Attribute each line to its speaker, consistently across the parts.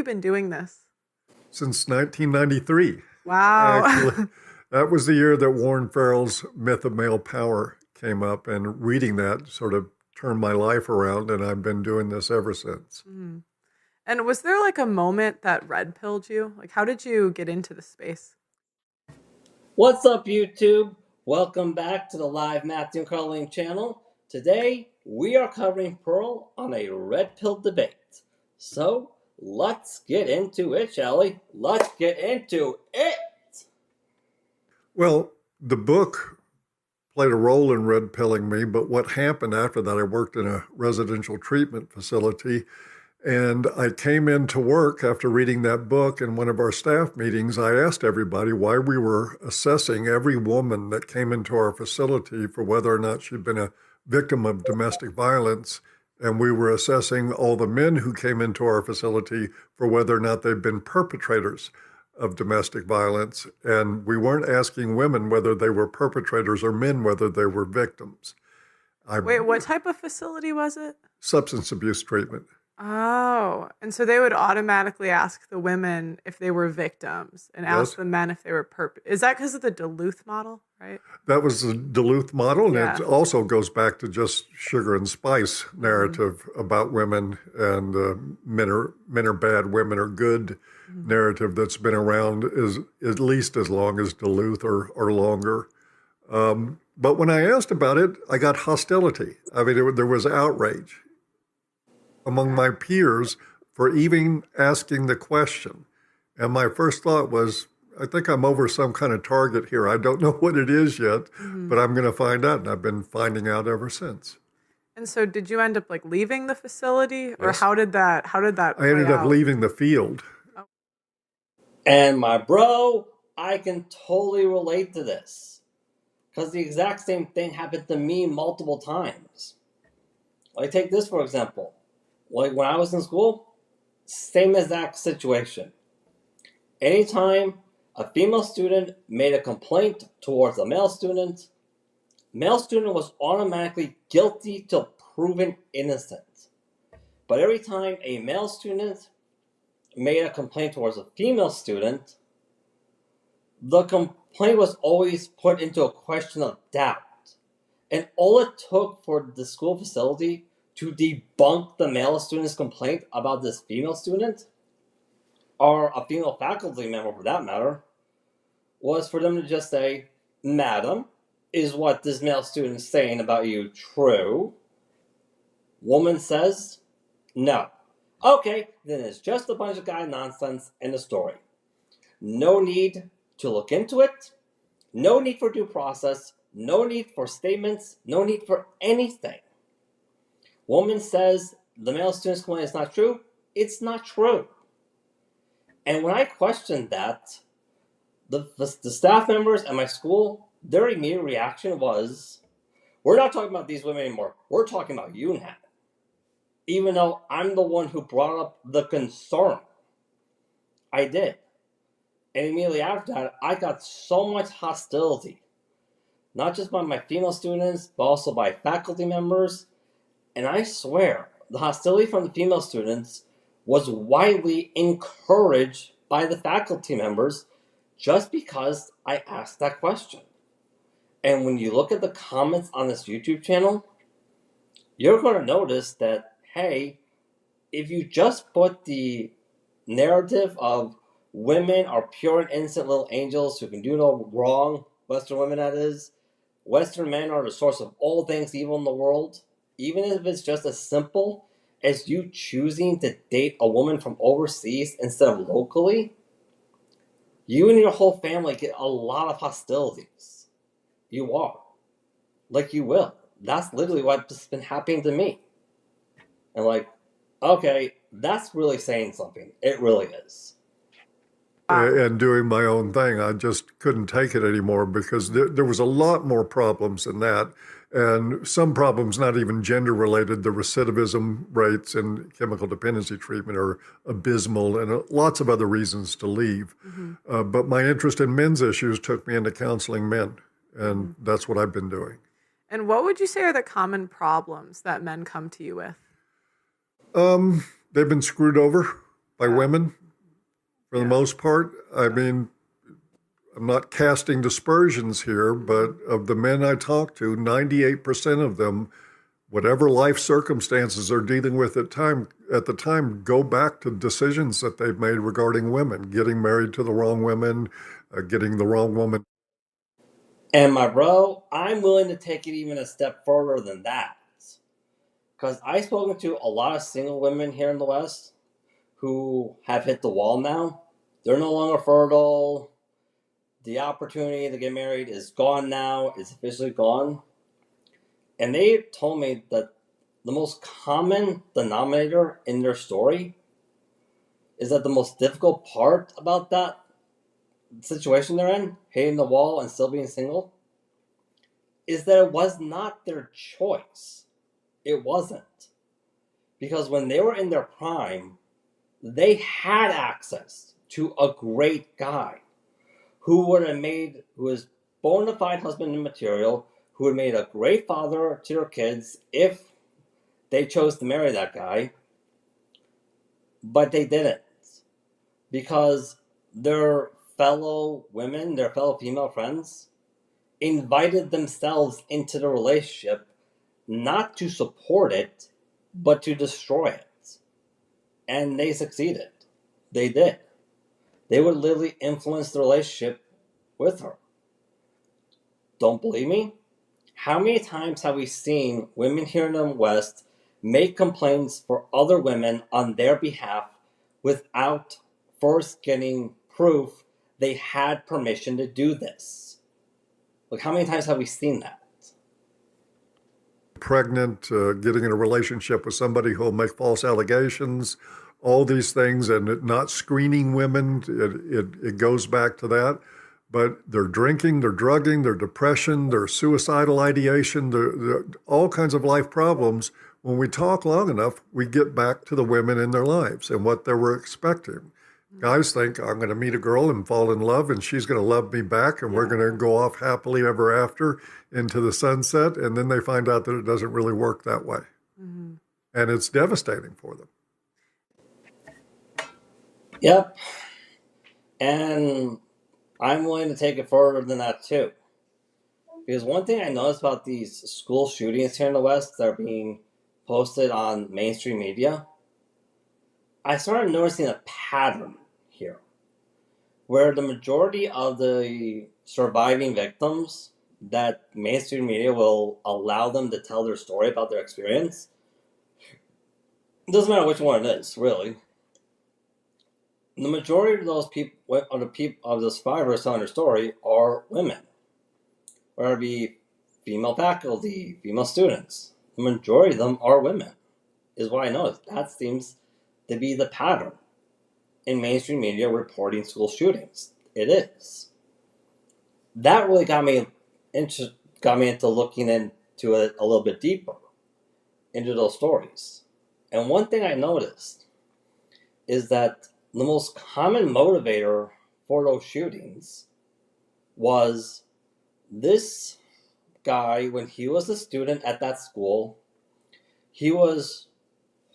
Speaker 1: you been doing this?
Speaker 2: Since 1993.
Speaker 1: Wow.
Speaker 2: Actually, that was the year that Warren Farrell's Myth of Male Power came up, and reading that sort of turned my life around, and I've been doing this ever since.
Speaker 1: Mhm. And was there like a moment that red pilled you? Like, how did you get into the space?
Speaker 3: What's up, YouTube? Welcome back to the live Matthew and Carlene channel. Today, we are covering Pearl on a red pill debate. So, let's get into it, shall we? Let's get into it!
Speaker 2: Well, the book played a role in red pilling me, but what happened after that, I worked in a residential treatment facility, and I came into work after reading that book. In one of our staff meetings, I asked everybody why we were assessing every woman that came into our facility for whether or not she'd been a victim of domestic violence. And we were assessing all the men who came into our facility for whether or not they'd been perpetrators of domestic violence. And we weren't asking women whether they were perpetrators or men whether they were victims.
Speaker 1: Wait, what type of facility was it?
Speaker 2: Substance abuse treatment.
Speaker 1: Oh, and so they would automatically ask the women if they were victims and ask
Speaker 2: Yes.
Speaker 1: the men if they were Is that because of the Duluth model, right?
Speaker 2: That was the Duluth model, and
Speaker 1: Yeah.
Speaker 2: it also goes back to just sugar and spice narrative about women, and men are bad, women are good narrative that's been around is at least as long as Duluth or longer. But when I asked about it, I got hostility. I mean, there was outrage among my peers for even asking the question. And my first thought was, I think I'm over some kind of target here. I don't know what it is yet, but I'm going to find out. And I've been finding out ever since.
Speaker 1: And so did you end up like leaving the facility, or
Speaker 2: Yes.
Speaker 1: how did that
Speaker 2: I ended
Speaker 1: play
Speaker 2: up
Speaker 1: out?
Speaker 2: leaving the field.
Speaker 3: And my bro, I can totally relate to this. Because the exact same thing happened to me multiple times. Like, take this for example. Like, when I was in school, same exact situation. Anytime a female student made a complaint towards a male student was automatically guilty till proven innocent. But every time a male student made a complaint towards a female student, the complaint was always put into a question of doubt. And all it took for the school facility to debunk the male student's complaint about this female student, or a female faculty member for that matter, was for them to just say, "Madam, is what this male student is saying about you true?" Woman says, "No." Okay, then it's just a bunch of guy nonsense in the story. No need to look into it. No need for due process. No need for statements. No need for anything. Woman says the male student's complaint is not true. It's not true. And when I questioned that, the staff members at my school, their immediate reaction was, "We're not talking about these women anymore. We're talking about you now." Even though I'm the one who brought up the concern. I did. And immediately after that, I got so much hostility. Not just by my female students, but also by faculty members. And I swear, the hostility from the female students was widely encouraged by the faculty members just because I asked that question. And when you look at the comments on this YouTube channel, you're going to notice that, hey, if you just put the narrative of women are pure and innocent little angels who can do no wrong, Western women that is, Western men are the source of all things evil in the world, even if it's just as simple as you choosing to date a woman from overseas instead of locally, you and your whole family get a lot of hostilities. You are. Like, you will. That's literally what's been happening to me. And like, okay, that's really saying something. It really is.
Speaker 2: And doing my own thing. I just couldn't take it anymore because there was a lot more problems than that. And some problems not even gender related. The recidivism rates in chemical dependency treatment are abysmal, and lots of other reasons to leave. But my interest in men's issues took me into counseling men, and that's what I've been doing.
Speaker 1: And what would you say are the common problems that men come to you with?
Speaker 2: They've been screwed over by
Speaker 1: Yeah.
Speaker 2: women for the
Speaker 1: Yeah.
Speaker 2: most part. I mean, I'm not casting dispersions here, but of the men I talk to, 98% of them, whatever life circumstances they're dealing with at the time, go back to decisions that they've made regarding women, getting married to the wrong women, getting the wrong woman.
Speaker 3: And my bro, I'm willing to take it even a step further than that. Because I've spoken to a lot of single women here in the West who have hit the wall now. They're no longer fertile. The opportunity to get married is gone now. It's officially gone. And they told me that the most common denominator in their story is that the most difficult part about that situation they're in, hitting the wall and still being single, is that it was not their choice. It wasn't. Because when they were in their prime, they had access to a great guy who was bona fide husband material, who would have made a great father to their kids if they chose to marry that guy, but they didn't. Because their fellow women, their fellow female friends, invited themselves into the relationship not to support it, but to destroy it. And they succeeded. They did. They would literally influence the relationship with her. Don't believe me? How many times have we seen women here in the West make complaints for other women on their behalf without first getting proof they had permission to do this? Like, how many times have we seen that?
Speaker 2: Pregnant, getting in a relationship with somebody who'll make false allegations, all these things, and not screening women. It goes back to that. But they're drinking, they're drugging, their depression, their suicidal ideation, they're all kinds of life problems. When we talk long enough, we get back to the women in their lives and what they were expecting. Guys think I'm going to meet a girl and fall in love and she's going to love me back and we're going to go off happily ever after into the sunset. And then they find out that it doesn't really work that way.
Speaker 1: Mm-hmm.
Speaker 2: And it's devastating for them.
Speaker 3: Yep. And I'm willing to take it further than that too. Because one thing I noticed about these school shootings here in the West that are being posted on mainstream media, I started noticing a pattern here where the majority of the surviving victims that mainstream media will allow them to tell their story about their experience, it doesn't matter which one it is, really. The majority of those people, of the survivors telling their story, are women, whether it be female faculty, female students. The majority of them are women, is what I noticed. That seems to be the pattern in mainstream media reporting school shootings. It is. That really got me into looking into it a little bit deeper, into those stories. And one thing I noticed is that the most common motivator for those shootings was this guy, when he was a student at that school, he was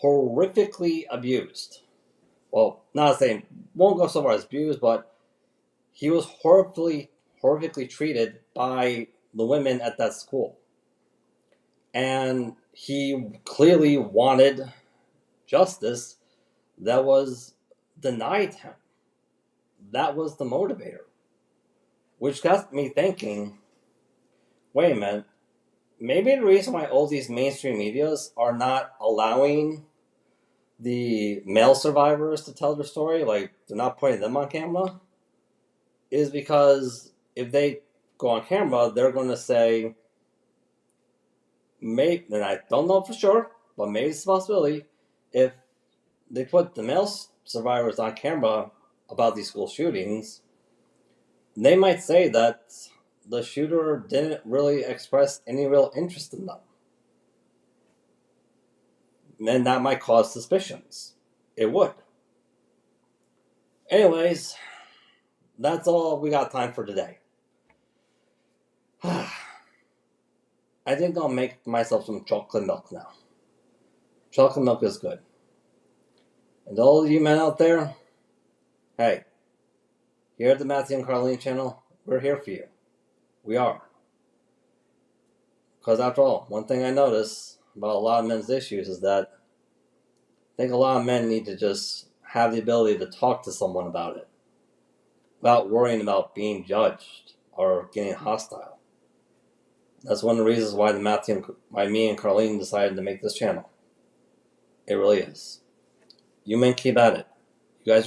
Speaker 3: horrifically abused. Well, not saying, won't go so far as abused, but he was horrifically treated by the women at that school. And he clearly wanted justice that was denied him. That was the motivator. Which got me thinking, wait a minute, maybe the reason why all these mainstream medias are not allowing the male survivors to tell their story, like they're not putting them on camera, is because if they go on camera, they're going to say, maybe, and I don't know for sure, but maybe it's a possibility, if they put the male survivors on camera about these school shootings, they might say that the shooter didn't really express any real interest in them. And that might cause suspicions. It would. Anyways, that's all we got time for today. I think I'll make myself some chocolate milk now. Chocolate milk is good. And all of you men out there, hey, here at the Matthew and Carlene channel, we're here for you. We are. Because after all, one thing I notice about a lot of men's issues is that I think a lot of men need to just have the ability to talk to someone about it without worrying about being judged or getting hostile. That's one of the reasons why me and Carlene decided to make this channel. It really is. You men keep at it. You guys